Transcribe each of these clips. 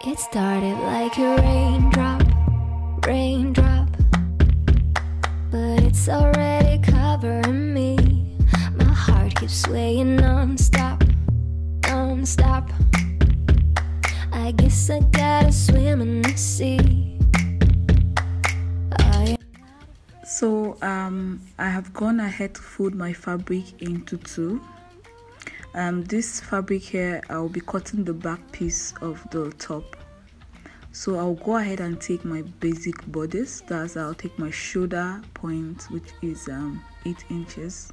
It started like a raindrop, raindrop, but it's already covering me. My heart keeps swaying non-stop, non-stop. I guess I gotta swim in the sea. Oh, yeah. So I have gone ahead to fold my fabric into two. This fabric here, I'll be cutting the back piece of the top. So I'll go ahead and take my basic bodice. That's, I'll take my shoulder point, which is 8 inches.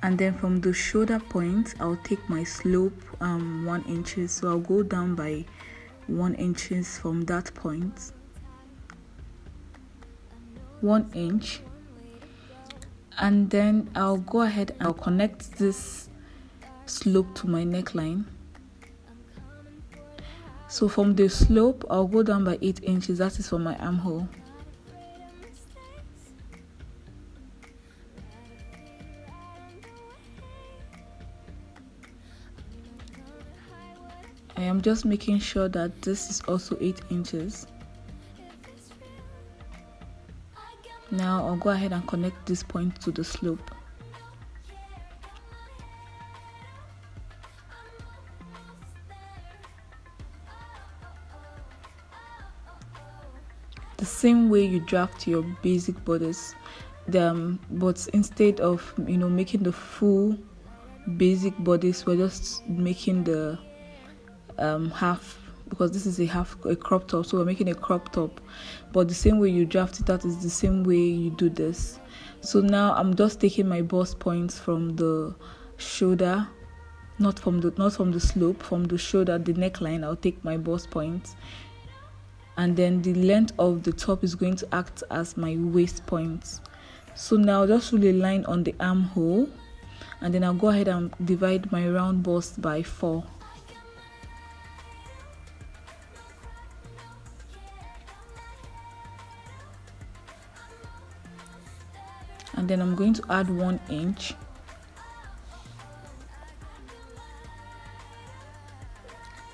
And then from the shoulder point, I'll take my slope 1 inches. So I'll go down by 1 inches from that point, 1 inch, and then I'll go ahead and I'll connect this slope to my neckline. So from the slope, I'll go down by 8 inches. That is for my armhole. I am just making sure that this is also 8 inches. Now I'll go ahead and connect this point to the slope. The same way you draft your basic bodice, but instead of making the full basic bodice, we're just making the half, because this is a crop top, so we're making a crop top. But the same way you draft it, that is the same way you do this. So now I'm just taking my bust points from the shoulder, not from the slope, from the shoulder, the neckline. I'll take my bust points, and then the length of the top is going to act as my waist point. So now just rule a line on the armhole, and then I'll go ahead and divide my round bust by 4. And then I'm going to add 1 inch,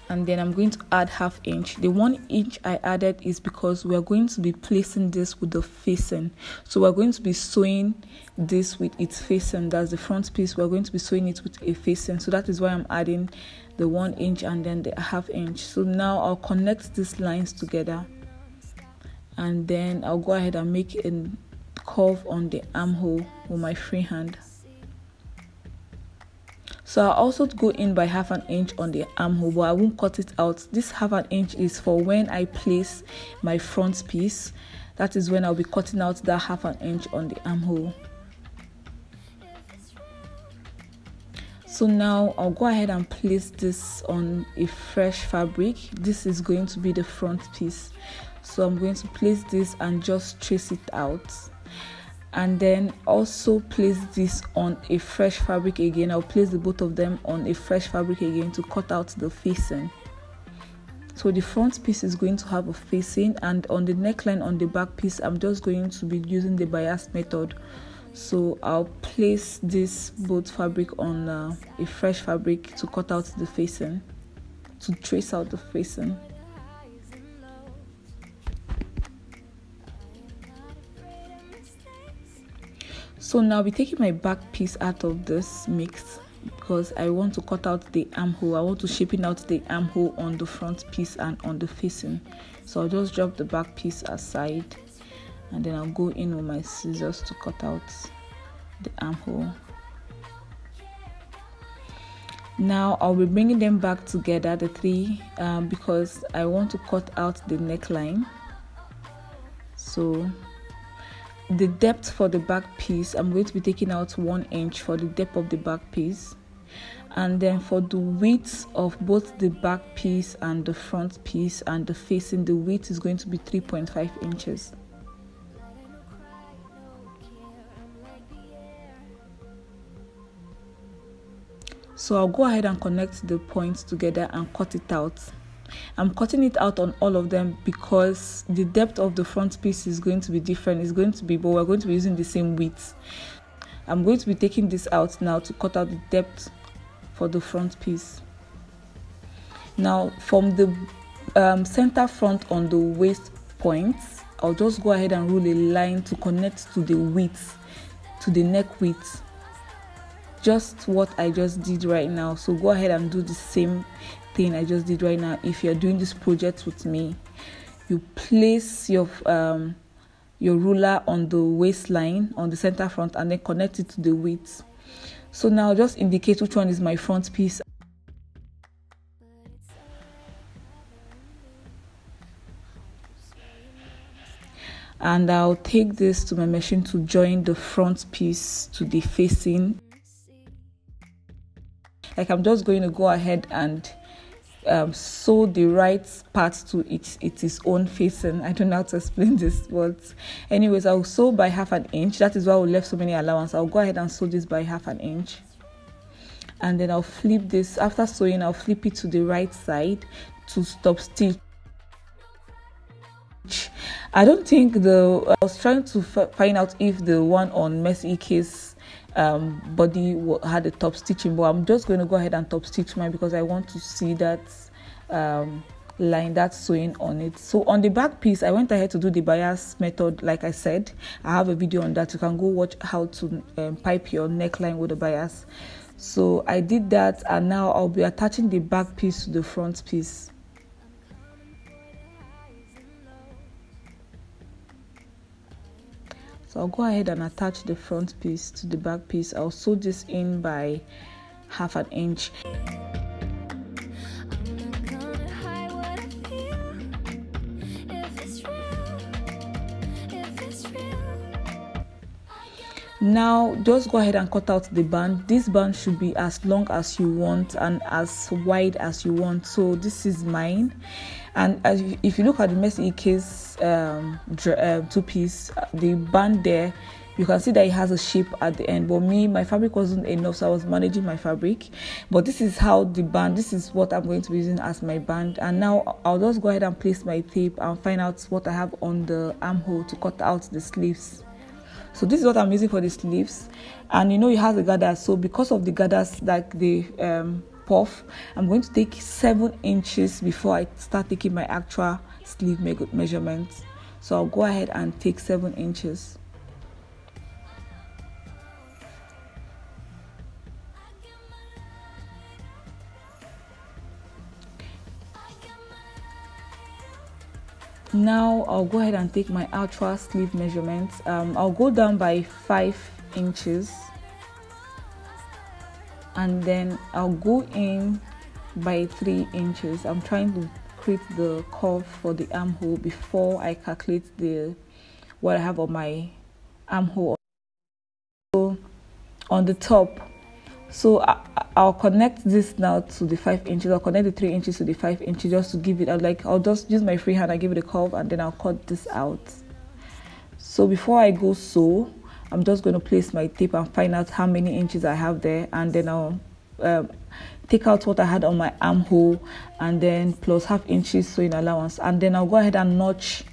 and then I'm going to add ½ inch. The 1 inch I added is because we are going to be placing this with the facing. So we're going to be sewing this with its facing. That's the front piece. We're going to be sewing it with a facing. So that is why I'm adding the 1 inch and then the ½ inch. So now I'll connect these lines together, and then I'll go ahead and make a curve on the armhole with my free hand. So I'll also go in by ½ inch on the armhole, but I won't cut it out. This ½ inch is for when I place my front piece. That is when I'll be cutting out that ½ inch on the armhole. So now I'll go ahead and place this on a fresh fabric. This is going to be the front piece. So I'm going to place this and just trace it out, and then also place this on a fresh fabric again. I'll place the both of them on a fresh fabric again to cut out the facing. So the front piece is going to have a facing, and on the neckline on the back piece, I'm just going to be using the bias method. So I'll place this both fabric on a fresh fabric to cut out the facing, to trace out the facing. So now I'll be taking my back piece out of this mix, because I want to cut out the armhole. I want to shaping out the armhole on the front piece and on the facing. So I'll just drop the back piece aside, and then I'll go in with my scissors to cut out the armhole. Now I'll be bringing them back together, the three, because I want to cut out the neckline. So the depth for the back piece, I'm going to be taking out 1 inch for the depth of the back piece, and then for the width of both the back piece and the front piece and the facing, the width is going to be 3.5 inches. So I'll go ahead and connect the points together and cut it out. I'm cutting it out on all of them because the depth of the front piece is going to be different. It's going to be, but we're going to be using the same width. I'm going to be taking this out now to cut out the depth for the front piece. Now from the center front on the waist point, I'll just go ahead and rule a line to connect to the width, to the neck width. Just what I just did right now. So go ahead and do the same thing I just did right now. If you're doing this project with me, you place your ruler on the waistline on the center front and then connect it to the width. So now just indicate which one is my front piece. And I'll take this to my machine to join the front piece to the facing. Like I'm just going to go ahead and sew the right part to its own facing. I don't know how to explain this, but anyways, I'll sew by 1/2 inch. That is why we left so many allowance. I'll go ahead and sew this by 1/2 inch, and then I'll flip this. After sewing, I'll flip it to the right side to stop stitch. I don't think I was trying to find out if the one on Mercy Case body had a top stitching, but I'm just going to go ahead and top stitch mine because I want to see that line, that sewing on it. So on the back piece, I went ahead to do the bias method. Like I said, I have a video on that. You can go watch how to pipe your neckline with a bias. So I did that, and now I'll be attaching the back piece to the front piece. So I'll go ahead and attach the front piece to the back piece. I'll sew this in by 1/2 inch. Now just go ahead and cut out the band. This band should be as long as you want and as wide as you want. So this is mine. And if you look at the Mercy Case two-piece, the band there, you can see that it has a shape at the end. But my fabric wasn't enough, so I was managing my fabric. But this is how the band, this is what I'm going to be using as my band. And now I'll just go ahead and place my tape and find out what I have on the armhole to cut out the sleeves. So this is what I'm using for the sleeves. And you know, it has a gather. So because of the gathers, like the puff, I'm going to take 7 inches before I start taking my actual sleeve measurements. So I'll go ahead and take 7 inches. Now I'll go ahead and take my actual sleeve measurements. I'll go down by 5 inches. And then I'll go in by 3 inches. I'm trying to create the curve for the armhole before I calculate what I have on my armhole. So on the top, so I'll connect this now to the 5 inches. I'll connect the 3 inches to the 5 inches just to give it I'll just use my free hand and give it a curve, and then I'll cut this out. So before I go sew, I'm just going to place my tape and find out how many inches I have there, and then I'll take out what I had on my armhole, and then plus 1/2 inches sewing allowance, and then I'll go ahead and notch,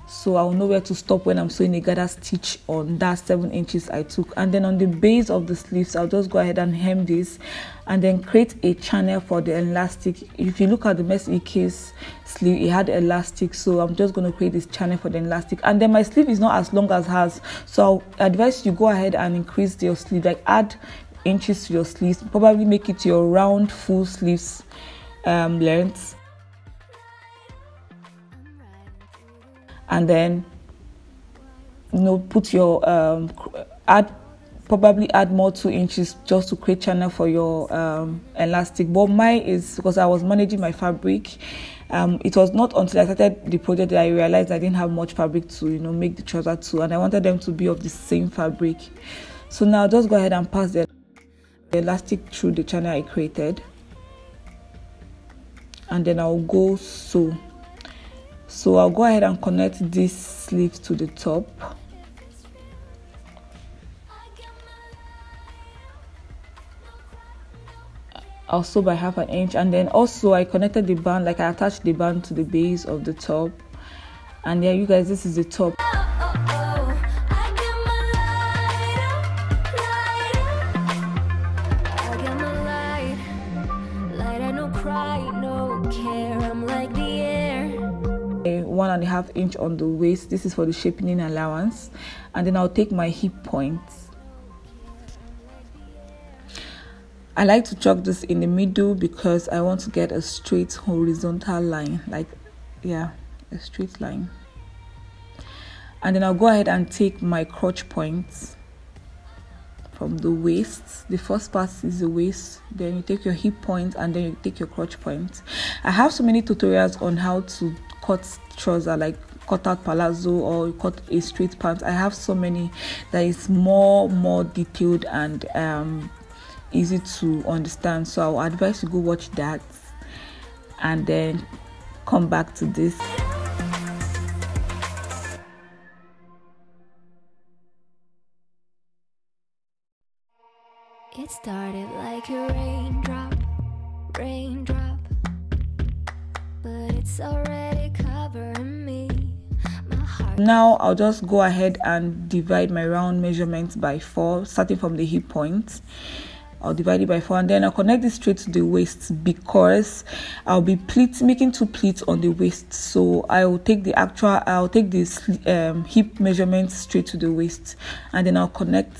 so I'll know where to stop when I'm sewing a gather stitch on that 7 inches I took. And then on the base of the sleeves, I'll just go ahead and hem this and then create a channel for the elastic. If you look at the Mercy Case sleeve, it had elastic, so I'm just going to create this channel for the elastic. And then my sleeve is not as long as hers, so I advise you go ahead and increase your sleeve, like add inches to your sleeves, probably make it your round full sleeves length. And then, you know, put your probably add more 2 inches just to create channel for your elastic. But mine is because I was managing my fabric. It was not until I started the project that I realized I didn't have much fabric to, you know, make the trouser to, and I wanted them to be of the same fabric. So now I'll just go ahead and pass the elastic through the channel I created, and then I'll go sew. So I'll go ahead and connect this sleeve to the top. I'll sew by 1/2 inch, and then also I connected the band, like I attached the band to the base of the top. And yeah, you guys, this is the top. A 1.5 inch on the waist. This is for the shaping allowance. And then I'll take my hip points. I like to chalk this in the middle because I want to get a straight horizontal line, like, yeah, a straight line. And then I'll go ahead and take my crotch points from the waist. The first part is the waist, then you take your hip point, and then you take your crotch point. I have so many tutorials on how to cut trouser, like cut out palazzo or cut a straight pant. I have so many that is more detailed and easy to understand, so I'll advise you go watch that and then come back to this. It started like a raindrop, raindrop, but it's already covering me. My heart. Now I'll just go ahead and divide my round measurements by 4, starting from the hip point. I'll divide it by 4, and then I'll connect it straight to the waist because I'll be making 2 pleats on the waist. So I'll take this hip measurement straight to the waist, and then I'll connect.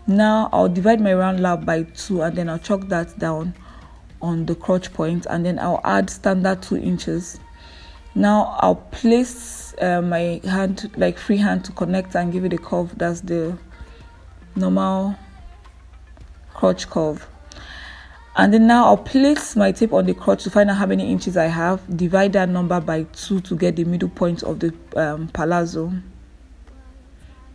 Now I'll divide my round lap by 2, and then I'll chalk that down on the crotch point, and then I'll add standard 2 inches. Now I'll place my hand, like free hand, to connect and give it a curve. That's the normal crotch curve. And then now I'll place my tape on the crotch to find out how many inches I have, divide that number by 2 to get the middle point of the palazzo.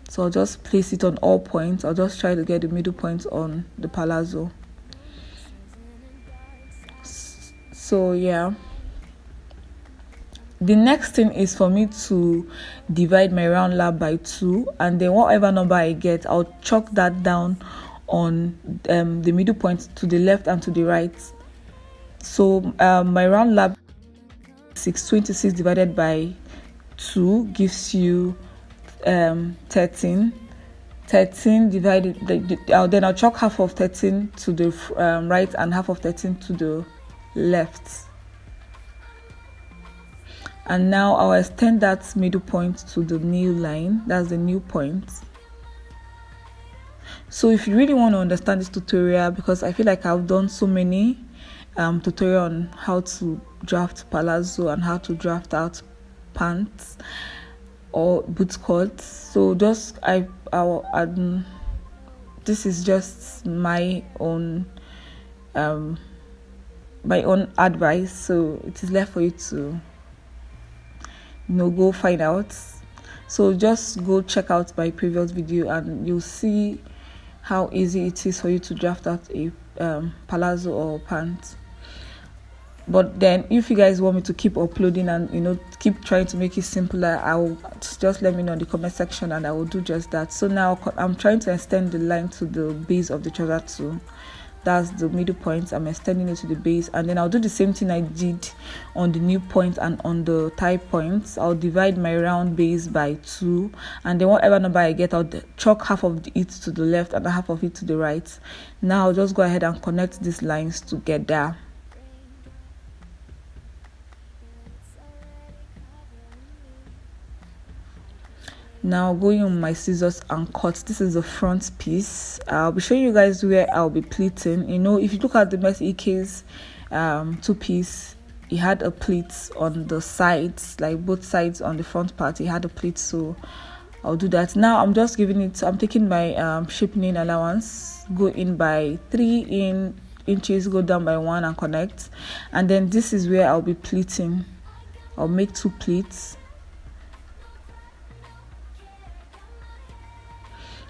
So I'll just place it on all points. I'll just try to get the middle point on the palazzo. So yeah, the next thing is for me to divide my round lap by 2, and then whatever number I get, I'll chalk that down on the middle point to the left and to the right. So my round lap 626 divided by 2 gives you 13 divided, then I'll chalk half of 13 to the right and half of 13 to the left. And now I'll extend that middle point to the new line. That's the new point. So if you really want to understand this tutorial, because I feel like I've done so many tutorial on how to draft palazzo and how to draft out pants or boot cuts, so just this is just my own advice, so it is left for you to go find out. So just go check out my previous video and you'll see how easy it is for you to draft out a palazzo or pant. But then if you guys want me to keep uploading and keep trying to make it simpler, I'll just let me know in the comment section and I will do just that. So now I'm trying to extend the line to the base of the trouser too. That's the middle point. I'm extending it to the base, and then I'll do the same thing I did on the new point and on the tie points. I'll divide my round base by 2, and then whatever number I get, I'll chalk half of it to the left and half of it to the right. Now I'll just go ahead and connect these lines together. Now going on my scissors and cut. This is the front piece. I'll be showing you guys where I'll be pleating. If you look at the Mercy EK's 2-piece, it had a pleat on the sides, like both sides on the front part. It had a pleat, so I'll do that. Now I'm taking my shaping allowance, go in by 3 inches, go down by 1 and connect. And then this is where I'll be pleating. I'll make 2 pleats.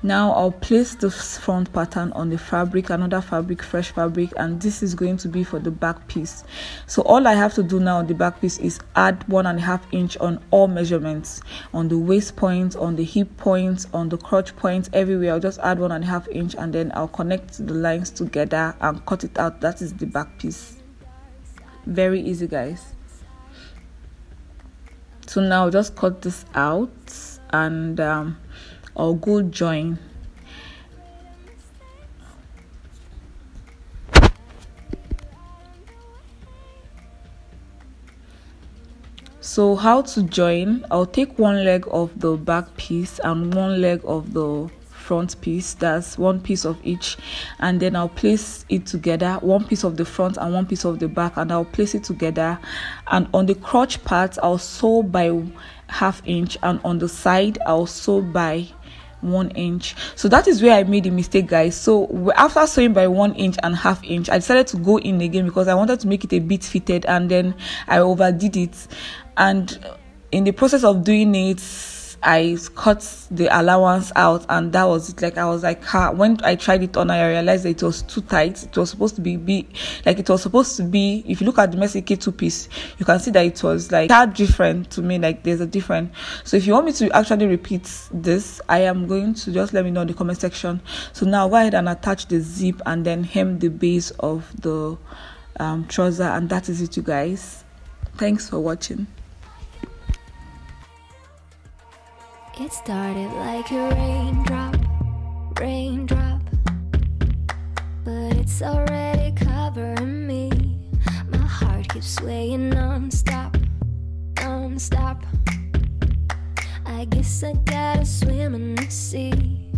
Now I'll place the front pattern on the fabric, another fabric, fresh fabric, and this is going to be for the back piece. So all I have to do now on the back piece is add 1.5 inch on all measurements, on the waist point, on the hip point, on the crotch point, everywhere. I'll just add 1.5 inch, and then I'll connect the lines together and cut it out. That is the back piece. Very easy, guys. So now I'll just cut this out, and I'll go join. So how to join? I'll take one leg of the back piece and one leg of the front piece. That's one piece of each, and then I'll place it together, one piece of the front and one piece of the back, and I'll place it together. And on the crotch part, I'll sew by 1/2 inch, and on the side I'll sew by 1 inch. So that is where I made a mistake, guys. So after sewing by 1 inch and 1/2 inch, I decided to go in again because I wanted to make it a bit fitted, and then I overdid it. And in the process of doing it, I cut the allowance out, and that was it. Like, I was like, when I tried it on, I realized that it was too tight. It was supposed to be like, it was supposed to be, if you look at the Mercy K 2-piece, you can see that it was like that different to me. Like, there's a difference. So if you want me to actually repeat this, I am going to just let me know in the comment section. So now go ahead and attach the zip and then hem the base of the trouser, and that is it, you guys. Thanks for watching. It started like a raindrop, raindrop, but it's already covering me. My heart keeps swaying non-stop, non-stop. I guess I gotta swim in the sea.